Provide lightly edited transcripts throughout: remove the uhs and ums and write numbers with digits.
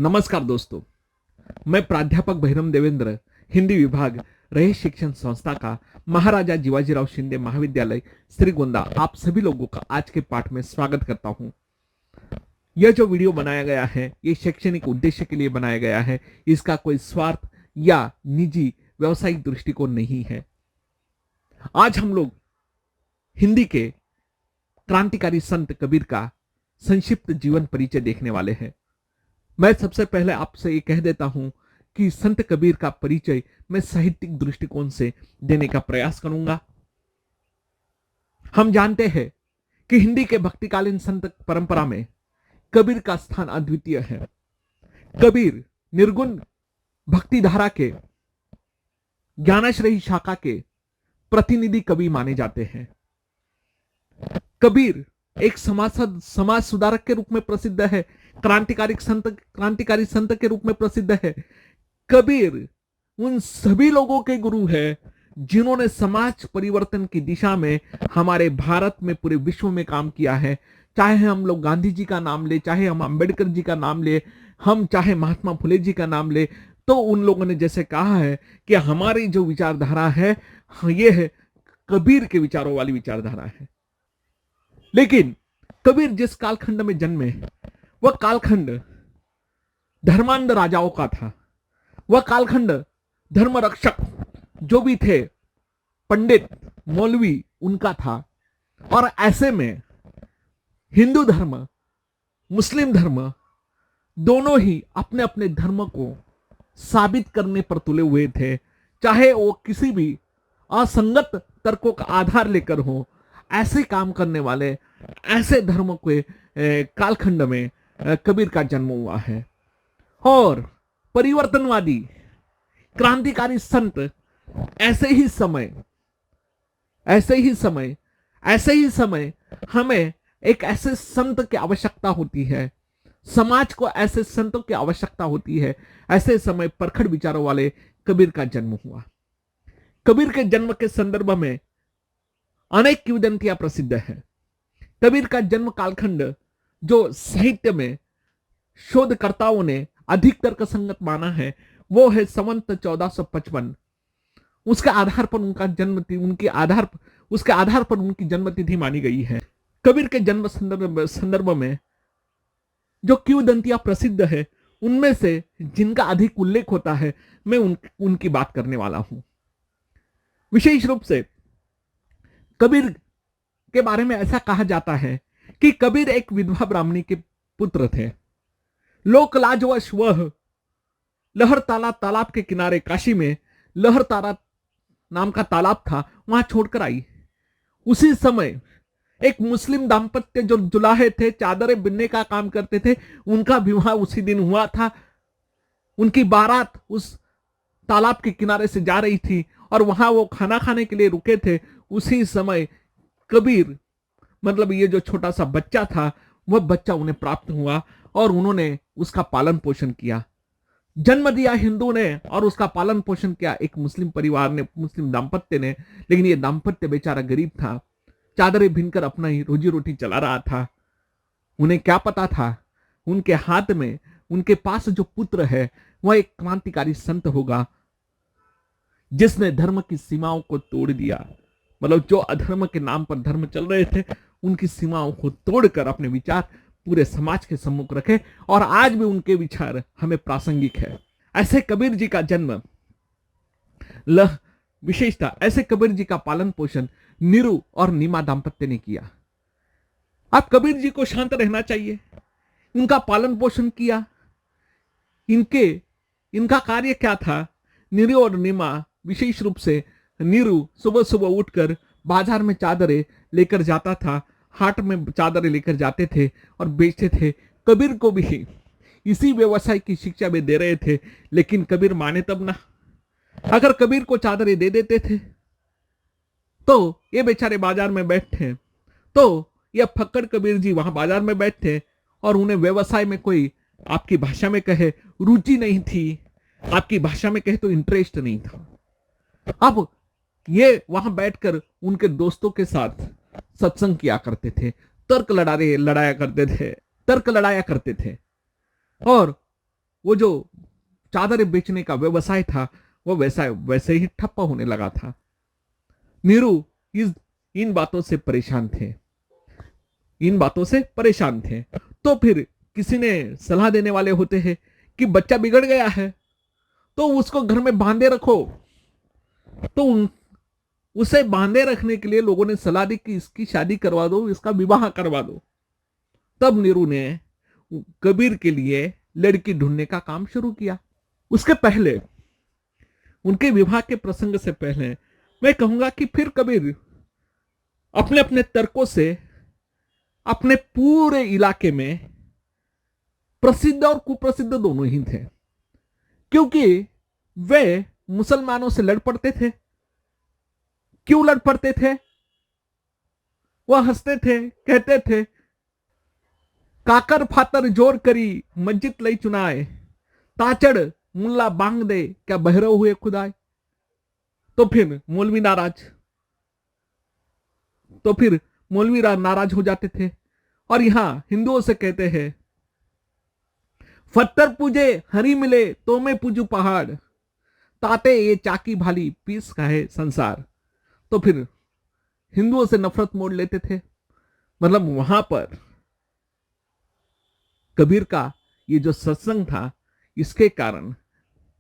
नमस्कार दोस्तों, मैं प्राध्यापक बहिरम देवेंद्र, हिंदी विभाग, रयत शिक्षण संस्था का महाराजा जीवाजीराव शिंदे महाविद्यालय श्रीगोंदा, आप सभी लोगों का आज के पाठ में स्वागत करता हूं। यह जो वीडियो बनाया गया है ये शैक्षणिक उद्देश्य के लिए बनाया गया है। इसका कोई स्वार्थ या निजी व्यवसायिक दृष्टिकोण नहीं है। आज हम लोग हिंदी के क्रांतिकारी संत कबीर का संक्षिप्त जीवन परिचय देखने वाले हैं। मैं सबसे पहले आपसे ये कह देता हूं कि संत कबीर का परिचय मैं साहित्यिक दृष्टिकोण से देने का प्रयास करूंगा। हम जानते हैं कि हिंदी के भक्तिकालीन संत परंपरा में कबीर का स्थान अद्वितीय है। कबीर निर्गुण भक्ति धारा के ज्ञानाश्रयी शाखा के प्रतिनिधि कवि माने जाते हैं। कबीर एक समाज सुधारक के रूप में प्रसिद्ध है, क्रांतिकारी संत के रूप में प्रसिद्ध है। कबीर उन सभी लोगों के गुरु है जिन्होंने समाज परिवर्तन की दिशा में हमारे भारत में, पूरे विश्व में काम किया है। चाहे हम लोग गांधी जी का नाम ले, चाहे हम अंबेडकर जी का नाम ले, हम चाहे महात्मा फुले जी का नाम ले, तो उन लोगों ने जैसे कहा है कि हमारी जो विचारधारा है ये है कबीर के विचारों वाली विचारधारा है। लेकिन कबीर जिस कालखंड में जन्मे वह कालखंड धर्मांध राजाओं का था। वह कालखंड धर्म रक्षक जो भी थे, पंडित मौलवी, उनका था। और ऐसे में हिंदू धर्म, मुस्लिम धर्म दोनों ही अपने अपने धर्म को साबित करने पर तुले हुए थे, चाहे वो किसी भी असंगत तर्कों का आधार लेकर हो। ऐसे काम करने वाले, ऐसे धर्म के कालखंड में कबीर का जन्म हुआ है। और परिवर्तनवादी क्रांतिकारी संत ऐसे ही समय हमें एक ऐसे संत की आवश्यकता होती है, समाज को ऐसे संतों की आवश्यकता होती है। ऐसे समय परखड़ विचारों वाले कबीर का जन्म हुआ। कबीर के जन्म के संदर्भ में अनेक किंवदंतियां प्रसिद्ध है। कबीर का जन्म कालखंड जो साहित्य में शोधकर्ताओं ने अधिक तर्कसंगत माना है वो है संवत 1455। उसके आधार पर उनका जन्म, उसके आधार पर उनकी जन्मतिथि मानी गई है। कबीर के जन्म संदर्भ में जो किंवदंतियां प्रसिद्ध है उनमें से जिनका अधिक उल्लेख होता है मैं उनकी बात करने वाला हूं। विशेष रूप से कबीर के बारे में ऐसा कहा जाता है कि कबीर एक विधवा ब्राह्मणी के पुत्र थे। लोकलाजवश वह लहरताला तालाब के किनारे, काशी में लहरतारा नाम का तालाब था, वहां छोड़कर आई। उसी समय एक मुस्लिम दाम्पत्य जो जुलाहे थे, चादरें बिनने का काम करते थे, उनका विवाह उसी दिन हुआ था। उनकी बारात उस तालाब के किनारे से जा रही थी और वहां वो खाना खाने के लिए रुके थे। उसी समय कबीर, मतलब ये जो छोटा सा बच्चा था, वह बच्चा उन्हें प्राप्त हुआ और उन्होंने उसका पालन पोषण किया। जन्म दिया हिंदू ने और उसका पालन पोषण किया एक मुस्लिम परिवार ने, मुस्लिम दाम्पत्य ने। लेकिन ये दाम्पत्य बेचारा गरीब था, चादरें बीनकर अपना ही रोजी रोटी चला रहा था। उन्हें क्या पता था उनके हाथ में, उनके पास जो पुत्र है वह एक क्रांतिकारी संत होगा जिसने धर्म की सीमाओं को तोड़ दिया। मतलब जो अधर्म के नाम पर धर्म चल रहे थे उनकी सीमाओं को तोड़कर अपने विचार पूरे समाज के सम्मुख रखे और आज भी उनके विचार हमें प्रासंगिक है। ऐसे कबीर जी का जन्म, विशेषता ऐसे कबीर जी का पालन पोषण नीरू और नीमा दाम्पत्य ने किया। आप कबीर जी को शांत रहना चाहिए, उनका पालन पोषण किया। इनका कार्य क्या था? नीरू और नीमा, विशेष रूप से नीरू सुबह सुबह उठकर बाजार में चादरें लेकर जाता था, हाट में चादरें लेकर जाते थे और बेचते थे। कबीर को भी इसी व्यवसाय की शिक्षा में दे रहे थे, लेकिन कबीर माने तब ना। अगर कबीर को चादरें दे देते थे तो ये बेचारे बाजार में बैठे, तो ये फक्कड़ कबीर जी वहां बाजार में बैठे और उन्हें व्यवसाय में कोई, आपकी भाषा में कहे, रुचि नहीं थी, आपकी भाषा में कहे तो इंटरेस्ट नहीं था। अब ये वहां बैठकर उनके दोस्तों के साथ सत्संग किया करते थे, तर्क लड़ाया करते थे और वो जो चादरें बेचने का व्यवसाय था वो व्यवसाय वैसे ही ठप्प होने लगा था। नीरू इन बातों से परेशान थे, इन बातों से परेशान थे। तो फिर किसी ने सलाह देने वाले होते हैं कि बच्चा बिगड़ गया है तो उसको घर में बांधे रखो। तो उसे बांधे रखने के लिए लोगों ने सलाह दी कि इसकी शादी करवा दो, इसका विवाह करवा दो। तब नीरू ने कबीर के लिए लड़की ढूंढने का काम शुरू किया। उसके पहले, उनके विवाह के प्रसंग से पहले मैं कहूंगा कि फिर कबीर अपने अपने तर्कों से अपने पूरे इलाके में प्रसिद्ध और कुप्रसिद्ध दोनों ही थे, क्योंकि वे मुसलमानों से लड़ पड़ते थे। क्यों लड़ पड़ते थे? वह हंसते थे, कहते थे काकर फातर जोर करी मस्जिद लई चुनाए, ताचड़ मुल्ला बांग दे क्या बहरो हुए खुदाए। तो फिर मौलवी नाराज हो जाते थे। और यहां हिंदुओं से कहते हैं फत्तर पूजे हरी मिले तो मैं पूजू पहाड़, ताते ये चाकी भाली पीस का है संसार। तो फिर हिंदुओं से नफरत मोड़ लेते थे। मतलब वहां पर कबीर का ये जो सत्संग था, इसके कारण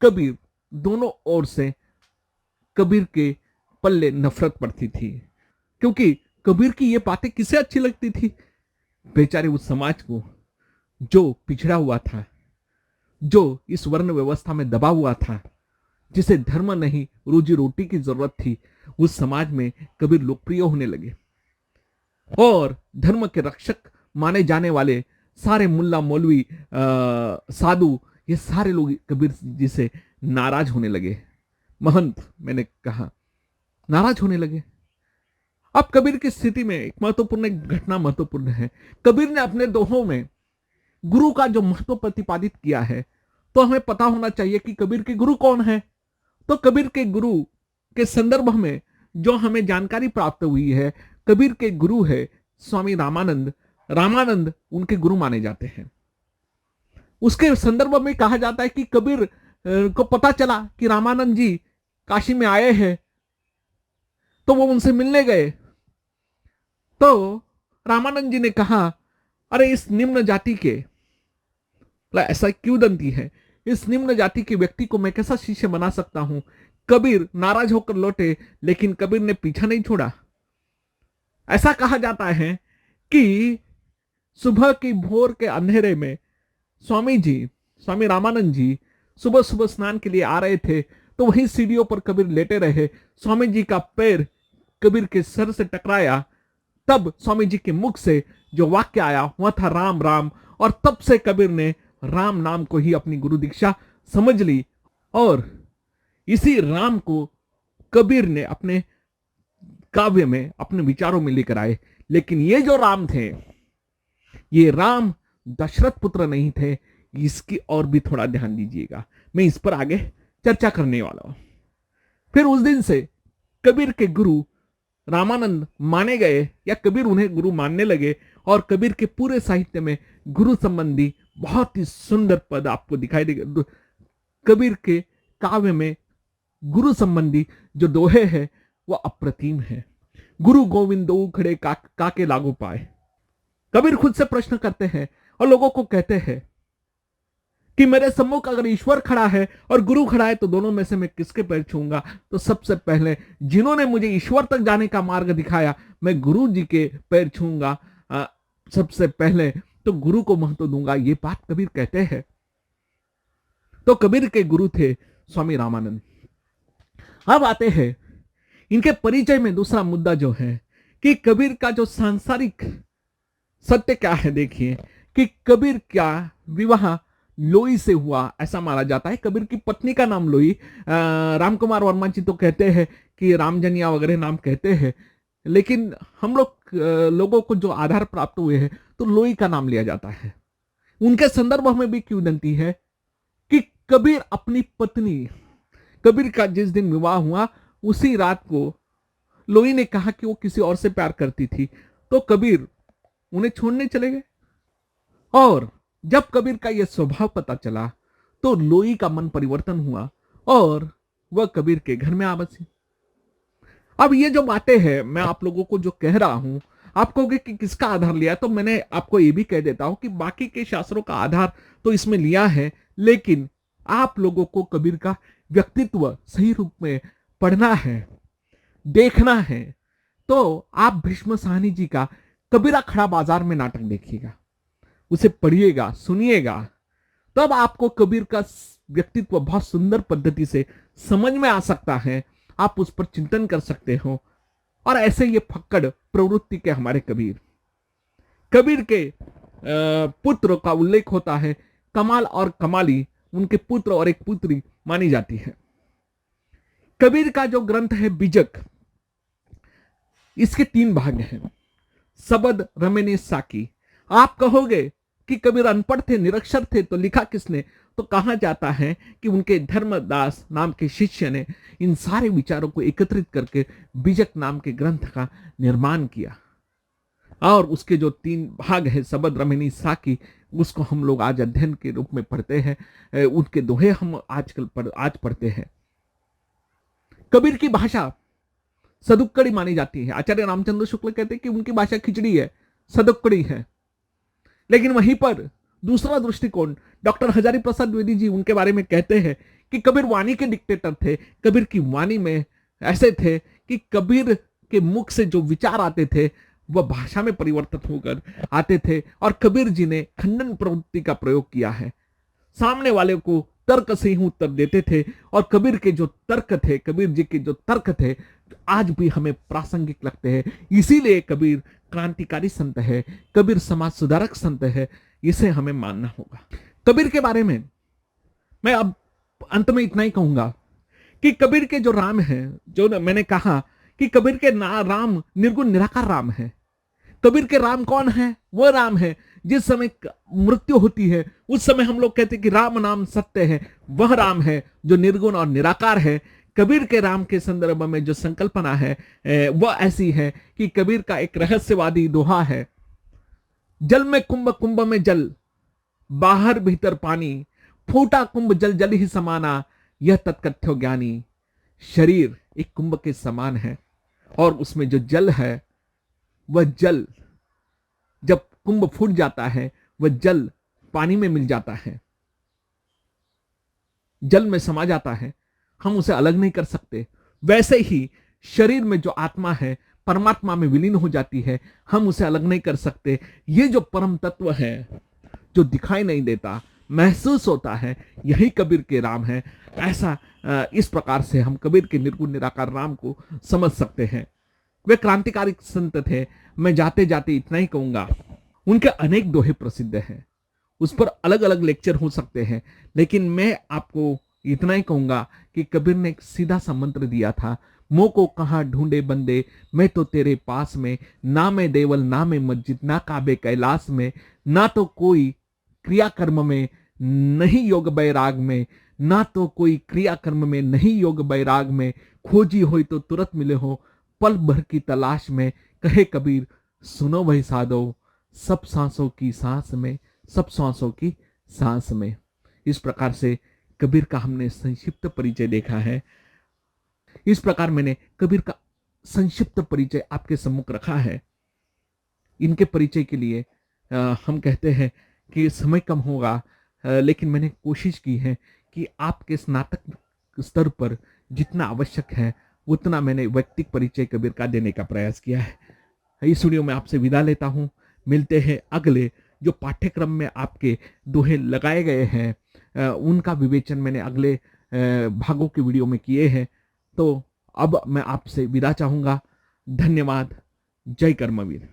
कबीर दोनों ओर से कबीर के पल्ले नफरत पड़ती थी, क्योंकि कबीर की ये बातें किसे अच्छी लगती थी? बेचारे उस समाज को जो पिछड़ा हुआ था, जो इस वर्ण व्यवस्था में दबा हुआ था, जिसे धर्म नहीं रोजी रोटी की जरूरत थी, उस समाज में कबीर लोकप्रिय होने लगे। और धर्म के रक्षक माने जाने वाले सारे मुल्ला मौलवी साधु, ये सारे लोग कबीर जी से नाराज होने लगे। महंत, मैंने कहा, नाराज होने लगे। अब कबीर की स्थिति में एक महत्वपूर्ण है। कबीर ने अपने दोहों में गुरु का जो महत्व प्रतिपादित किया है, तो हमें पता होना चाहिए कि कबीर के गुरु कौन है। तो कबीर के गुरु के संदर्भ में जो हमें जानकारी प्राप्त हुई है, कबीर के गुरु है स्वामी रामानंद। रामानंद उनके गुरु माने जाते हैं। उसके संदर्भ में कहा जाता है कि कबीर को पता चला कि रामानंद जी काशी में आए हैं, तो वो उनसे मिलने गए। तो रामानंद जी ने कहा, अरे इस निम्न जाति के, ऐसा क्यों दंती है, इस निम्न जाति के व्यक्ति को मैं कैसा शिष्य बना सकता हूं। कबीर नाराज होकर लौटे, लेकिन कबीर ने पीछा नहीं छोड़ा। ऐसा कहा जाता है कि सुबह की भोर के अंधेरे में स्वामी रामानंद जी सुबह सुबह स्नान के लिए आ रहे थे, तो वहीं सीढ़ियों पर कबीर लेटे रहे। स्वामी जी का पैर कबीर के सर से टकराया। तब स्वामी जी के मुख से जो वाक्य आया वह था राम राम। और तब से कबीर ने राम नाम को ही अपनी गुरु दीक्षा समझ ली। और इसी राम को कबीर ने अपने काव्य में, अपने विचारों में लेकर आए। लेकिन ये जो राम थे, ये राम दशरथ पुत्र नहीं थे। इसकी और भी थोड़ा ध्यान दीजिएगा, मैं इस पर आगे चर्चा करने वाला हूं। फिर उस दिन से कबीर के गुरु रामानंद माने गए, या कबीर उन्हें गुरु मानने लगे। और कबीर के पूरे साहित्य में गुरु संबंधी बहुत ही सुंदर पद आपको दिखाई देगा। कबीर के काव्य में गुरु संबंधी जो दोहे हैं वह अप्रतिम है। गुरु गोविंद दो खड़े काके लागू पाए। कबीर खुद से प्रश्न करते हैं और लोगों को कहते हैं कि मेरे सम्मुख अगर ईश्वर खड़ा है और गुरु खड़ा है, तो दोनों में से मैं किसके पैर छूंगा? तो सबसे पहले जिन्होंने मुझे ईश्वर तक जाने का मार्ग दिखाया, मैं गुरु जी के पैर छूंगा। सबसे पहले तो गुरु को महत्व दूंगा, ये बात कबीर कहते हैं। तो कबीर के गुरु थे स्वामी रामानंद। अब आते हैं इनके परिचय में दूसरा मुद्दा जो है कि कबीर का जो सांसारिक सत्य क्या है। देखिए कि कबीर का विवाह लोई से हुआ, ऐसा माना जाता है। कबीर की पत्नी का नाम लोई। राम कुमार वर्मा जी तो कहते हैं कि रामजनिया वगैरह नाम कहते हैं, लेकिन हम लोगों को जो आधार प्राप्त हुए हैं तो लोई का नाम लिया जाता है। उनके संदर्भ में भी क्यों दंती है कि कबीर अपनी पत्नी, कबीर का जिस दिन विवाह हुआ उसी रात को लोई ने कहा कि वो किसी और से प्यार करती थी, तो कबीर उन्हें छोड़ने चले गए। और जब कबीर का यह स्वभाव पता चला तो लोई का मन परिवर्तन हुआ और वह कबीर के घर में आ बसी। अब ये जो बातें हैं मैं आप लोगों को जो कह रहा हूं, आप कहोगे कि किसका आधार लिया, तो मैंने आपको ये भी कह देता हूं कि बाकी के शास्त्रों का आधार तो इसमें लिया है, लेकिन आप लोगों को कबीर का व्यक्तित्व सही रूप में पढ़ना है, देखना है। तो आप भीष्म साहनी जी का कबीरा खड़ा बाजार में नाटक देखिएगा, उसे पढ़िएगा, सुनिएगा, तब आपको कबीर का व्यक्तित्व बहुत सुंदर पद्धति से समझ में आ सकता है। आप उस पर चिंतन कर सकते हो। और ऐसे ये फक्कड़ प्रवृत्ति के हमारे कबीर, कबीर के पुत्र का उल्लेख होता है, कमाल और कमाली उनके पुत्र और एक पुत्री मानी जाती है। कबीर का जो ग्रंथ है बीजक, इसके 3 भाग हैं, सबद, रमेनी, साकी। आप कहोगे कि कबीर अनपढ़ थे, निरक्षर थे, तो लिखा किसने? तो कहा जाता है कि उनके धर्मदास नाम के शिष्य ने इन सारे विचारों को एकत्रित करके बीजक नाम के ग्रंथ का निर्माण किया। और उसके जो 3 भाग है, सबद, रमेनी, साकी, उसको हम लोग आज अध्ययन के रूप में पढ़ते हैं। उनके दोहे हम आज पढ़ते हैं। कबीर की भाषा सदुक्कड़ी मानी जाती है। आचार्य रामचंद्र शुक्ल कहते हैं कि उनकी भाषा खिचड़ी है, सदुक्कड़ी है। लेकिन वहीं पर दूसरा दृष्टिकोण, डॉक्टर हजारी प्रसाद द्विवेदी जी उनके बारे में कहते हैं कि कबीर वाणी के डिक्टेटर थे। कबीर की वाणी में ऐसे थे कि कबीर के मुख से जो विचार आते थे वह भाषा में परिवर्तित होकर आते थे। और कबीर जी ने खंडन प्रवृत्ति का प्रयोग किया है, सामने वाले को तर्क से ही उत्तर देते थे। और कबीर के जो तर्क थे, कबीर जी के जो तर्क थे, आज भी हमें प्रासंगिक लगते हैं। इसीलिए कबीर क्रांतिकारी संत है, कबीर समाज सुधारक संत है, इसे हमें मानना होगा। कबीर के बारे में मैं अब अंत में इतना ही कहूंगा कि कबीर के जो राम है, जो मैंने कहा कि कबीर के राम निर्गुण निराकार राम है। कबीर के राम कौन है? वह राम है जिस समय मृत्यु होती है उस समय हम लोग कहते हैं कि राम नाम सत्य है। वह राम है जो निर्गुण और निराकार है। कबीर के राम के संदर्भ में जो संकल्पना है वह ऐसी है कि कबीर का एक रहस्यवादी दोहा है, जल में कुंभ, कुंभ में जल, बाहर भीतर पानी, फूटा कुंभ जल जल ही समाना, यह तत्कथ्यो ज्ञानी। शरीर एक कुंभ के समान है और उसमें जो जल है वह जल जब कुंभ फूट जाता है वह जल पानी में मिल जाता है, जल में समा जाता है, हम उसे अलग नहीं कर सकते। वैसे ही शरीर में जो आत्मा है परमात्मा में विलीन हो जाती है, हम उसे अलग नहीं कर सकते। ये जो परम तत्व है जो दिखाई नहीं देता, महसूस होता है, यही कबीर के राम है। ऐसा इस प्रकार से हम कबीर के निर्गुण निराकार राम को समझ सकते हैं। वे क्रांतिकारी संत थे। मैं जाते जाते इतना ही कहूंगा, उनके अनेक दोहे प्रसिद्ध हैं, उस पर अलग अलग लेक्चर हो सकते हैं, लेकिन मैं आपको इतना ही कहूंगा कि कबीर ने एक सीधा सा मंत्र दिया था, मोह को कहां ढूंढे बंदे, मैं तो तेरे पास में, ना मैं देवल ना मैं मस्जिद, ना काबे कैलाश में, ना तो कोई क्रियाकर्म में नहीं योग बैराग में, ना तो कोई क्रियाकर्म में नहीं योग बैराग में, खोजी हो तो तुरंत मिले हो पल भर की तलाश में। कहे कबीर सुनो भाई साधो, सब सांसों की सांस में, सब सांसों की सांस में। इस प्रकार से कबीर का हमने संक्षिप्त परिचय देखा है। इस प्रकार मैंने कबीर का संक्षिप्त परिचय आपके सम्मुख रखा है। इनके परिचय के लिए हम कहते हैं कि समय कम होगा, लेकिन मैंने कोशिश की है कि आपके स्नातक स्तर पर जितना आवश्यक है उतना मैंने व्यक्तिगत परिचय कबीर का देने का प्रयास किया है। इस वीडियो में आपसे विदा लेता हूं। मिलते हैं अगले जो पाठ्यक्रम में आपके दोहे लगाए गए हैं उनका विवेचन मैंने अगले भागों के वीडियो में किए हैं। तो अब मैं आपसे विदा चाहूंगा। धन्यवाद। जय कर्मवीर।